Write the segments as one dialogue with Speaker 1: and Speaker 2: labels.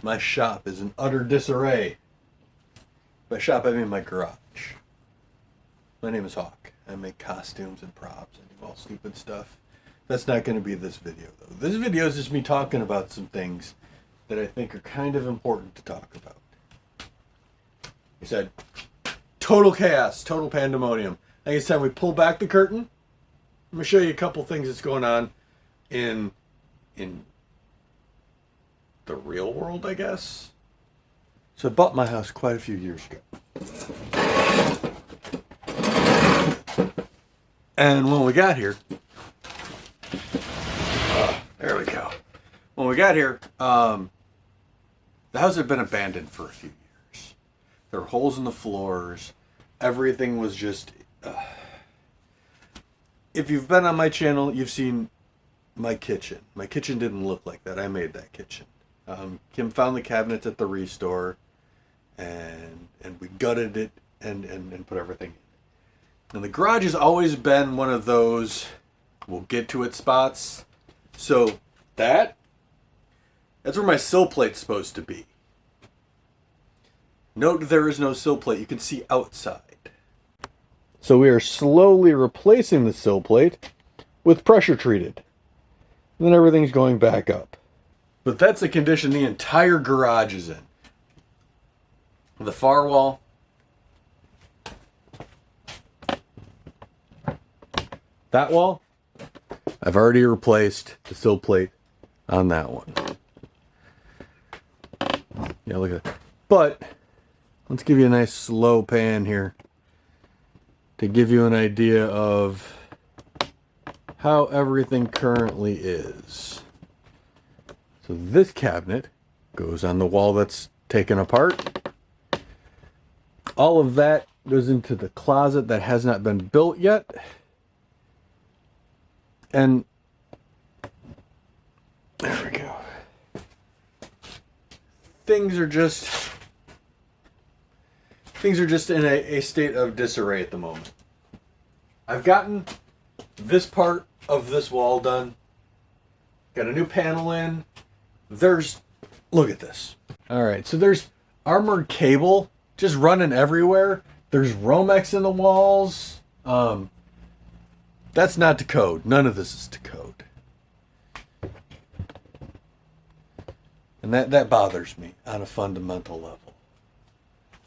Speaker 1: My shop is in utter disarray. By shop, I mean my garage. My name is Hawk. I make costumes and props and do all stupid stuff. That's not going to be this video, though. This video is just me talking about some things that I think are kind of important to talk about. He said, total chaos, total pandemonium. I think it's time we pull back the curtain. I'm going to show you a couple things that's going on in the real world, I guess. So I bought my house quite a few years ago. And when we got here, there we go. When we got here, the house had been abandoned for a few years. There were holes in the floors. Everything was just... If you've been on my channel, you've seen my kitchen. My kitchen didn't look like that. I made that kitchen. Kim found the cabinets at the restore, and we gutted it and put everything in. And the garage has always been one of those we'll get to it spots. So that's where my sill plate's supposed to be. Note there is no sill plate. You can see outside. So we are slowly replacing the sill plate with pressure treated. And then everything's going back up. But that's the condition the entire garage is in. The far wall. That wall. I've already replaced the sill plate on that one. Yeah, look at that. But let's give you a nice slow pan here to give you an idea of how everything currently is. So this cabinet goes on the wall that's taken apart. All of that goes into the closet that has not been built yet. And there we go. Things are just in a state of disarray at the moment. I've gotten this part of this wall done. Got a new panel in. Look at this. All right, so there's armored cable just running everywhere. There's Romex in the walls. That's not to code. None of this is to code. And that bothers me on a fundamental level.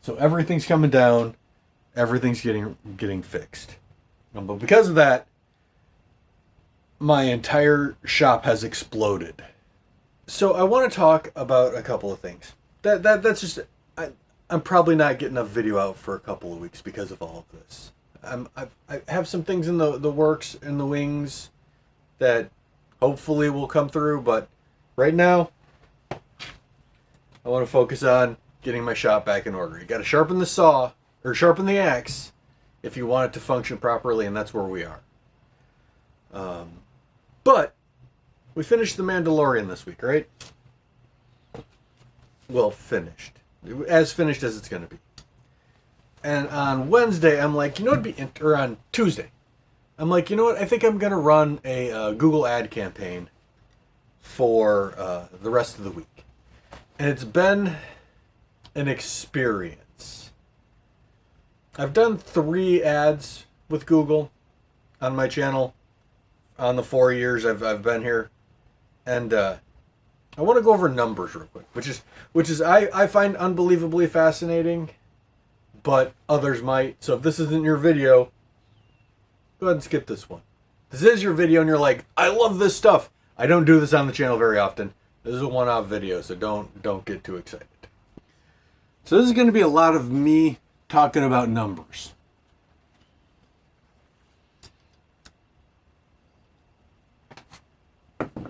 Speaker 1: So everything's coming down. Everything's getting fixed. But because of that, my entire shop has exploded. So I want to talk about a couple of things. That's just... I'm probably not getting a video out for a couple of weeks because of all of this. I have some things in the works, in the wings, that hopefully will come through. But right now, I want to focus on getting my shop back in order. You got to sharpen the saw, or sharpen the axe, if you want it to function properly, and that's where we are. But we finished The Mandalorian this week, right? Well, finished. As finished as it's going to be. And on Wednesday, I'm like, you know what would be... Or on Tuesday. I'm like, you know what? I think I'm going to run a Google ad campaign for the rest of the week. And it's been an experience. I've done 3 ads with Google on my channel on the 4 years I've been here. And I want to go over numbers real quick, which is I find unbelievably fascinating, but others might. So if this isn't your video, go ahead and skip this one. This is your video and you're like, I love this stuff. I don't do this on the channel very often. This is a one-off video, so don't get too excited. So this is going to be a lot of me talking about numbers.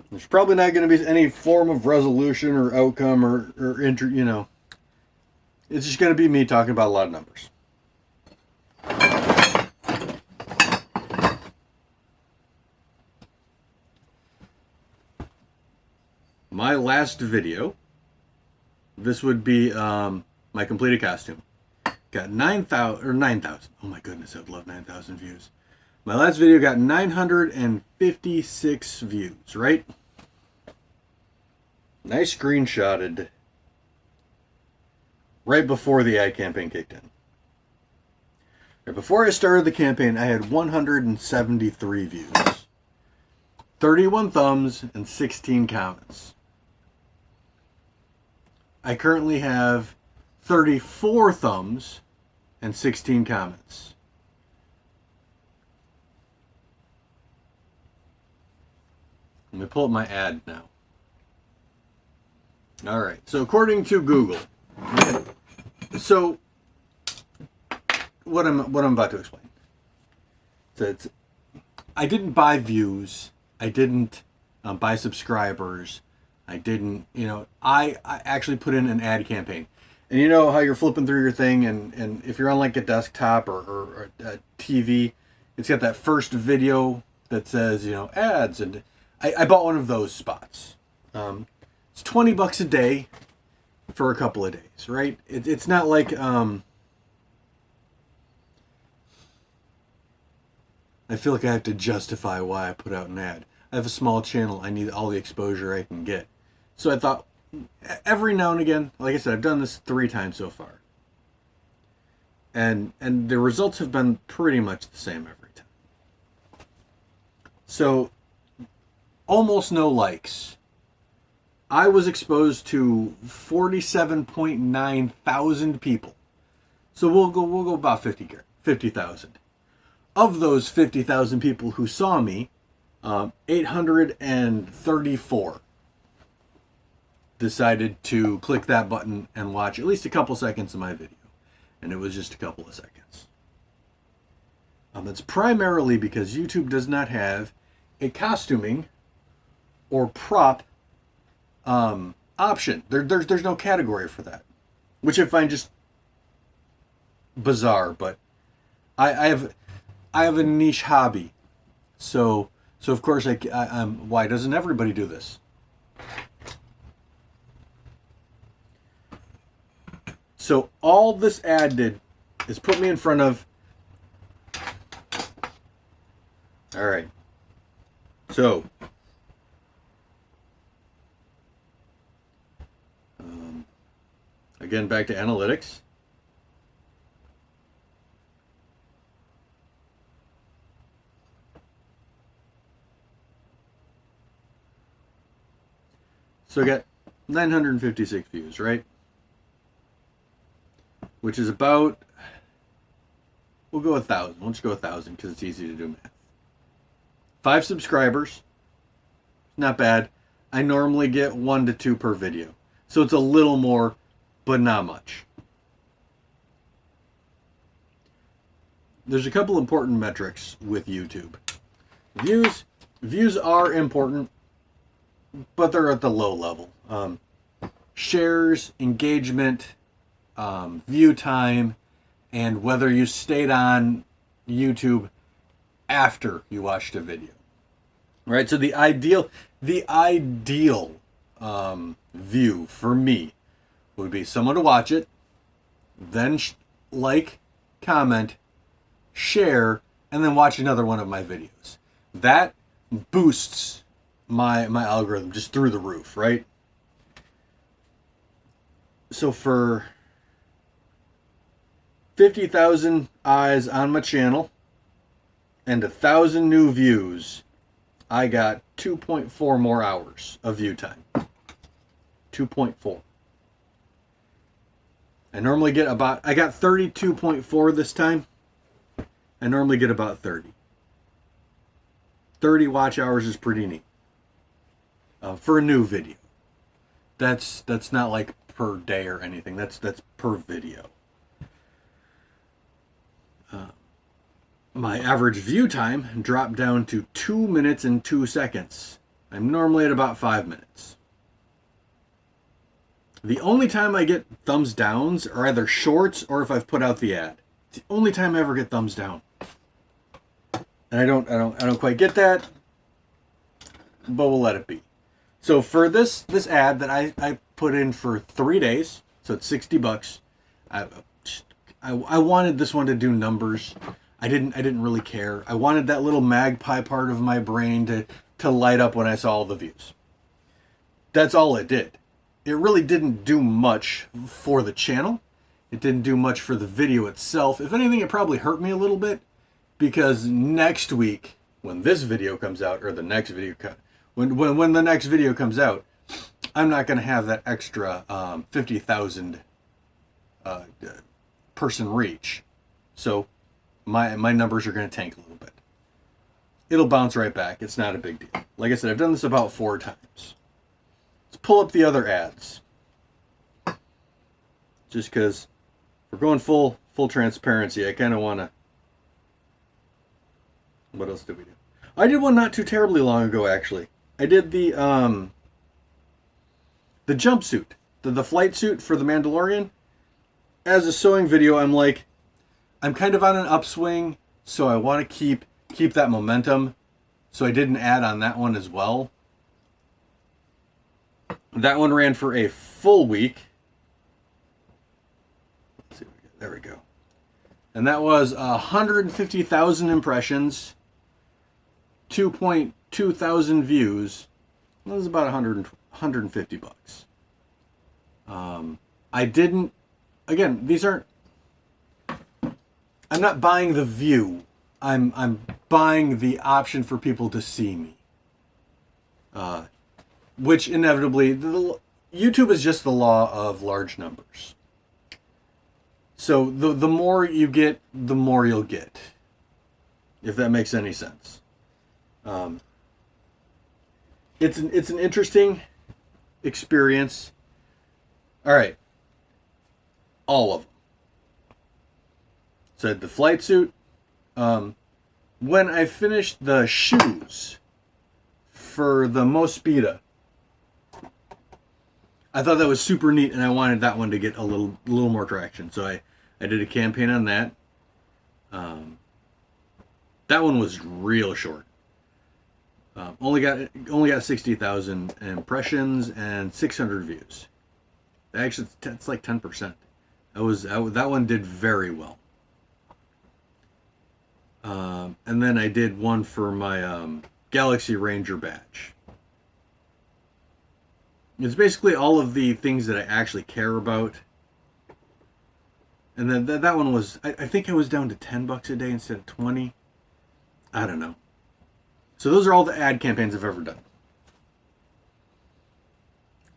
Speaker 1: There's probably not going to be any form of resolution or outcome or you know. It's just going to be me talking about a lot of numbers. My last video, this would be my completed costume. Got 9,000. Oh my goodness, I'd love 9,000 views. My last video got 956 views, right? Nice screenshotted right before the ad campaign kicked in. Right before I started the campaign, I had 173 views, 31 thumbs, and 16 comments. I currently have 34 thumbs and 16 comments. Let me pull up my ad now. All right. So according to Google, so what I'm about to explain. So it's, I didn't buy views. I didn't buy subscribers. I didn't, I actually put in an ad campaign. And you know how you're flipping through your thing, and if you're on like a desktop or a TV, it's got that first video that says, ads. And I bought one of those spots. It's $20 a day for a couple of days, right? It's not like, I feel like I have to justify why I put out an ad. I have a small channel. I need all the exposure I can get. So I thought, every now and again, like I said, I've done this 3 times so far. And the results have been pretty much the same every time. So, almost no likes. I was exposed to 47.9 thousand people. So we'll go about 50,000. Of those 50,000 people who saw me, 834 decided to click that button and watch at least a couple seconds of my video. And it was just a couple of seconds. It's primarily because YouTube does not have a costuming or prop option. There's no category for that, which I find just bizarre. But I have a niche hobby, so of course I'm. Why doesn't everybody do this? So all this ad did is put me in front of. All right. So. Again, back to analytics. So I got 956 views, right? Which is about, we'll go 1,000. Let's go 1,000 because it's easy to do math. 5 subscribers. Not bad. I normally get 1 to 2 per video. So it's a little more, but not much. There's a couple important metrics with YouTube. Views are important, but they're at the low level. Shares, engagement, view time, and whether you stayed on YouTube after you watched a video. Right? So the ideal view for me would be someone to watch it, then like, comment, share, and then watch another one of my videos. That boosts my algorithm just through the roof, right? So for 50,000 eyes on my channel and 1,000 new views, I got 2.4 more hours of view time. 2.4. I normally get I got 32.4 this time. I normally get about 30. 30 watch hours is pretty neat. For a new video. That's not like per day or anything. That's per video. My average view time dropped down to 2 minutes and 2 seconds. I'm normally at about 5 minutes. The only time I get thumbs downs are either shorts or if I've put out the ad. It's the only time I ever get thumbs down. And I don't quite get that, but we'll let it be. So for this ad that I put in for 3 days, so it's $60. I wanted this one to do numbers. I didn't really care. I wanted that little magpie part of my brain to light up when I saw all the views. That's all it did. It really didn't do much for the channel. It didn't do much for the video itself. If anything, it probably hurt me a little bit, because next week, when this video comes out, or the next video, when the next video comes out, I'm not going to have that extra 50,000 person reach. So my numbers are going to tank a little bit. It'll bounce right back. It's not a big deal. Like I said, I've done this about 4 times. Let's pull up the other ads. Just because we're going full transparency, I kind of want to... What else did we do? I did one not too terribly long ago, actually. I did the jumpsuit, the flight suit for the Mandalorian. As a sewing video, I'm kind of on an upswing, so I want to keep that momentum. So I did an ad on that one as well. That one ran for a full week. Let's see, there we go. And that was 150,000 impressions, 2.2 thousand views. That was about 150 bucks. I didn't, again, these aren't, I'm not buying the view. I'm buying the option for people to see me. Which inevitably, YouTube is just the law of large numbers. So the more you get, the more you'll get. If that makes any sense. It's an interesting experience. All right. All of them. So the flight suit. When I finished the shoes for the Mospeada, I thought that was super neat, and I wanted that one to get a little more traction. So I did a campaign on that. That one was real short. Only got 60,000 impressions and 600 views. Actually, that's like 10%. That one did very well. And then I did one for my Galaxy Ranger badge. It's basically all of the things that I actually care about. And then that one was, I think I was down to $10 a day instead of 20. I don't know. So those are all the ad campaigns I've ever done.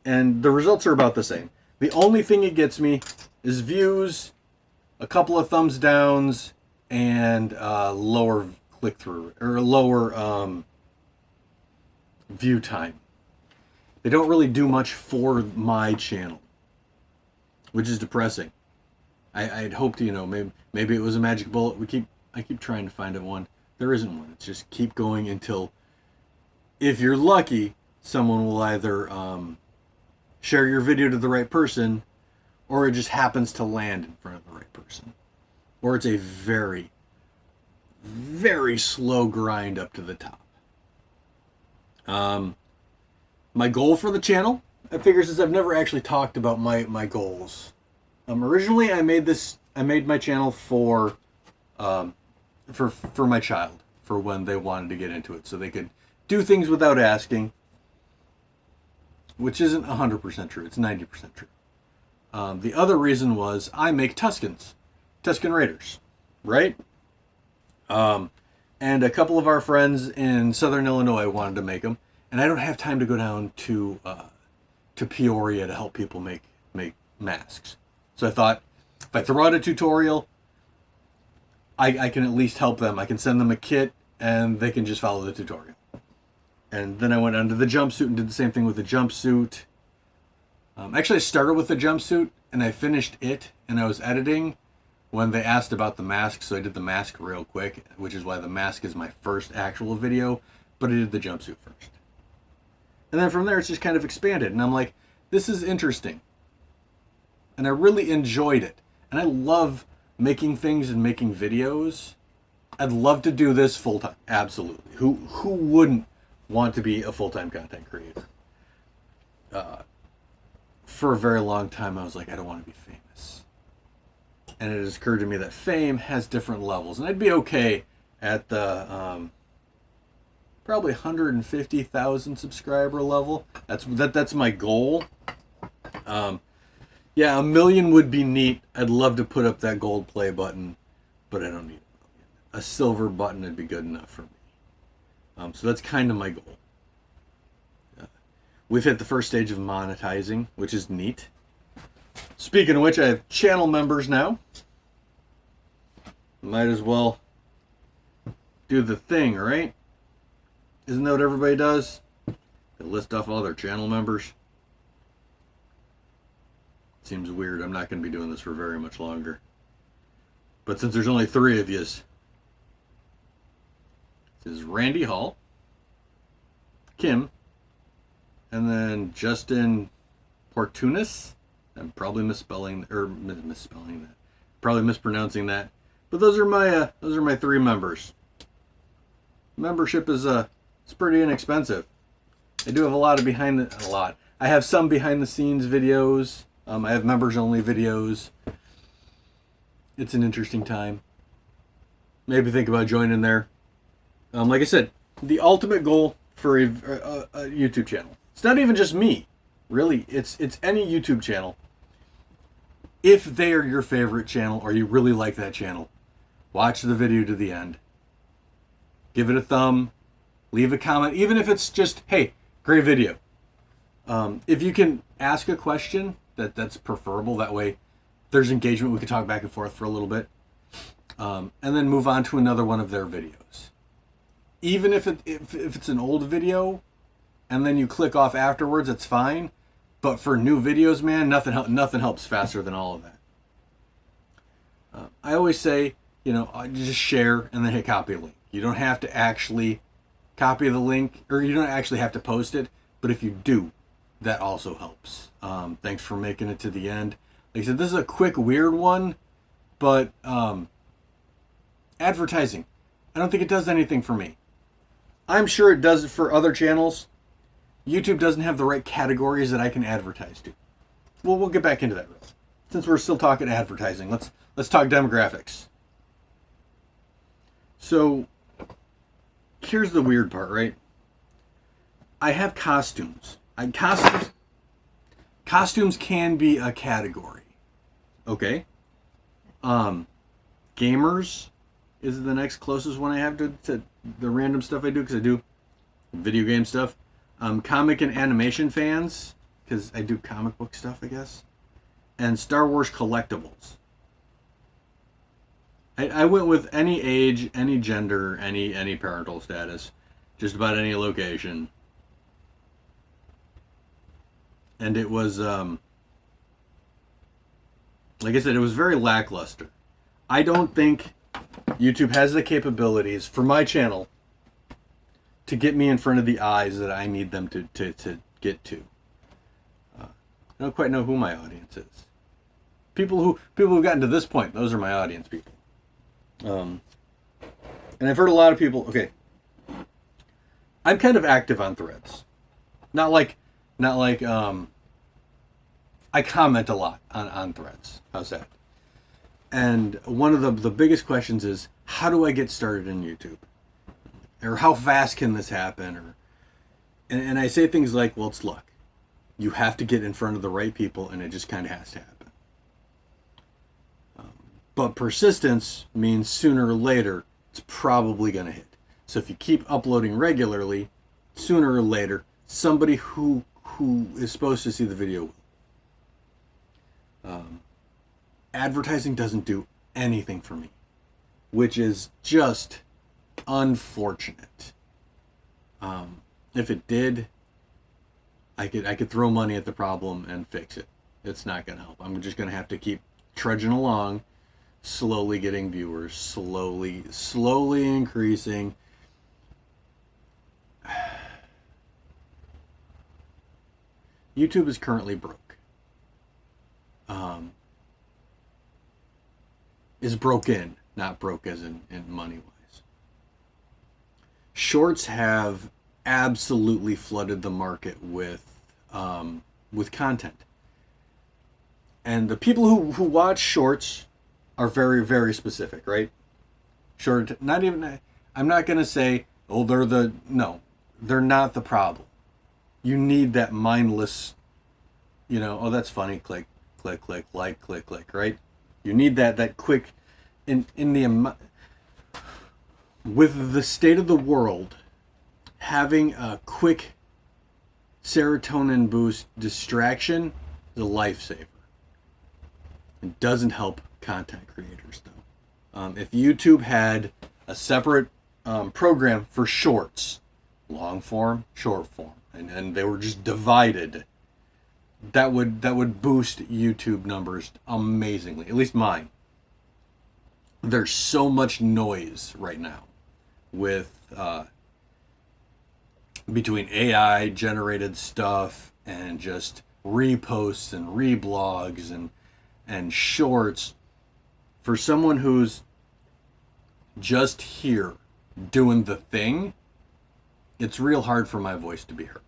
Speaker 1: And the results are about the same. The only thing it gets me is views, a couple of thumbs downs, and lower click-through, or lower view time. They don't really do much for my channel, which is depressing. I'd hoped, maybe it was a magic bullet. I keep trying to find one. There isn't one. It's just keep going until, if you're lucky, someone will either share your video to the right person, or it just happens to land in front of the right person. Or it's a very, very slow grind up to the top. My goal for the channel, I figure, since I've never actually talked about my goals. Originally, I made my channel for my child, for when they wanted to get into it, so they could do things without asking, which isn't 100% true. It's 90% true. The other reason was I make Tuscan Raiders, right? And a couple of our friends in Southern Illinois wanted to make them, and I don't have time to go down to Peoria to help people make masks. So I thought, if I throw out a tutorial, I can at least help them. I can send them a kit, and they can just follow the tutorial. And then I went on to the jumpsuit and did the same thing with the jumpsuit. Actually, I started with the jumpsuit, and I finished it, and I was editing when they asked about the mask, so I did the mask real quick, which is why the mask is my first actual video, but I did the jumpsuit first. And then from there, it's just kind of expanded, and I'm like, this is interesting. And I really enjoyed it. And I love making things and making videos. I'd love to do this full-time, absolutely. Who wouldn't want to be a full-time content creator? For a very long time, I was like, I don't want to be famous. And it has occurred to me that fame has different levels. And I'd be okay at the probably 150,000 subscriber level. That's my goal. Yeah, 1 million would be neat. I'd love to put up that gold play button, but I don't need a silver button would be good enough for me. So that's kind of my goal. We've hit the first stage of monetizing, which is neat. Speaking of which, I have channel members now. Might as well do the thing, right? Isn't that what everybody does? They list off all their channel members. Seems weird. I'm not going to be doing this for very much longer. But since there's only 3 of yous, this is Randy Hall, Kim, and then Justin Portunis. I'm probably misspelling that. Probably mispronouncing that. But those are my 3 members. Membership is it's pretty inexpensive. I do have I have some behind the scenes videos. I have members only videos. It's an interesting time. Maybe think about joining there. Like I said, the ultimate goal for a YouTube channel. It's not even just me, really. It's any YouTube channel. If they are your favorite channel or you really like that channel, watch the video to the end. Give it a thumb. Leave a comment, even if it's just, hey, great video. If you can ask a question, that's preferable. That way there's engagement. We can talk back and forth for a little bit. And then move on to another one of their videos. Even if it's an old video and then you click off afterwards, it's fine. But for new videos, man, nothing helps faster than all of that. I always say, just share and then hit copy link. You don't have to actually copy the link, or you don't actually have to post it. But if you do, that also helps. Thanks for making it to the end. Like I said, this is a quick, weird one, but advertising, I don't think it does anything for me. I'm sure it does it for other channels. YouTube doesn't have the right categories that I can advertise to. Well, we'll get back into that. Since we're still talking advertising, let's talk demographics. So here's the weird part, right? I have costumes. Costumes can be a category. Okay. Gamers is the next closest one I have to the random stuff I do, because I do video game stuff. Comic and animation fans, because I do comic book stuff, I guess. And Star Wars collectibles. I went with any age, any gender, any parental status, just about any location. And it was, like I said, it was very lackluster. I don't think YouTube has the capabilities for my channel to get me in front of the eyes that I need them to get to. I don't quite know who my audience is. People who've gotten to this point, those are my audience people. And I've heard a lot of people. Okay, I'm kind of active on Threads. Not like I comment a lot on Threads. How's that? And one of the biggest questions is, how do I get started in YouTube? Or how fast can this happen? And I say things like, well, it's luck. You have to get in front of the right people, and it just kind of has to happen. But persistence means sooner or later, it's probably going to hit. So if you keep uploading regularly, sooner or later, somebody who is supposed to see the video will. Advertising doesn't do anything for me, which is just unfortunate. If it did, I could throw money at the problem and fix it. It's not going to help. I'm just going to have to keep trudging along, slowly getting viewers, slowly increasing. YouTube is currently broke. Is broken, not broke as in money wise. Shorts have absolutely flooded the market with content, and the people who watch shorts are very, very specific, right? Short, not even. I'm not gonna say, oh, they're not the problem. You need that mindless, oh, that's funny, click. click, click, like, click, click, right? You need that quick, in the amount, with the state of the world, having a quick serotonin boost distraction is a lifesaver. It doesn't help content creators, though. If YouTube had a separate program for shorts, long form, short form, and they were just divided, that would boost YouTube numbers amazingly. At least mine. There's so much noise right now with between AI generated stuff and just reposts and reblogs and shorts. For someone who's just here doing the thing, it's real hard for my voice to be heard.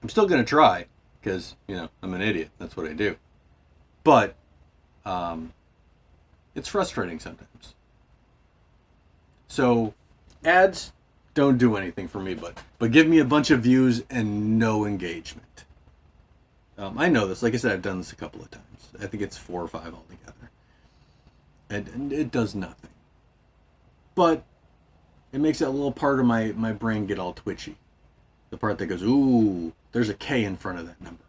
Speaker 1: I'm still going to try because, I'm an idiot. That's what I do. But it's frustrating sometimes. So ads don't do anything for me, but give me a bunch of views and no engagement. I know this. Like I said, I've done this a couple of times. I think it's 4 or 5 altogether. And it does nothing. But it makes that little part of my brain get all twitchy. The part that goes, ooh, there's a K in front of that number.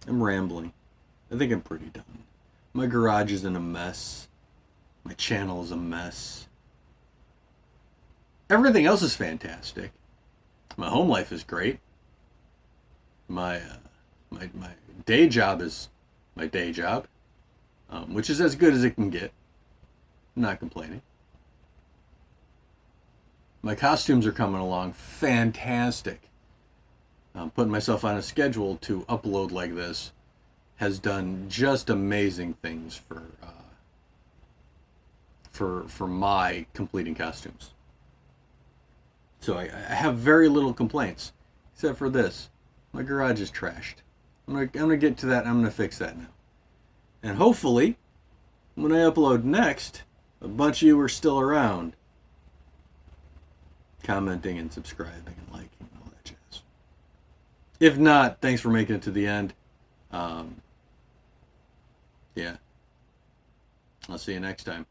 Speaker 1: I'm rambling. I think I'm pretty done. My garage is in a mess. My channel is a mess. Everything else is fantastic. My home life is great. My day job is my day job, which is as good as it can get. I'm not complaining. My costumes are coming along fantastic. Putting myself on a schedule to upload like this has done just amazing things for my completing costumes. So I have very little complaints, except for this. My garage is trashed. I'm gonna get to that. I'm gonna fix that now. And hopefully, when I upload next, a bunch of you are still around, commenting and subscribing and liking and all that jazz. If not, thanks for making it to the end. Yeah. I'll see you next time.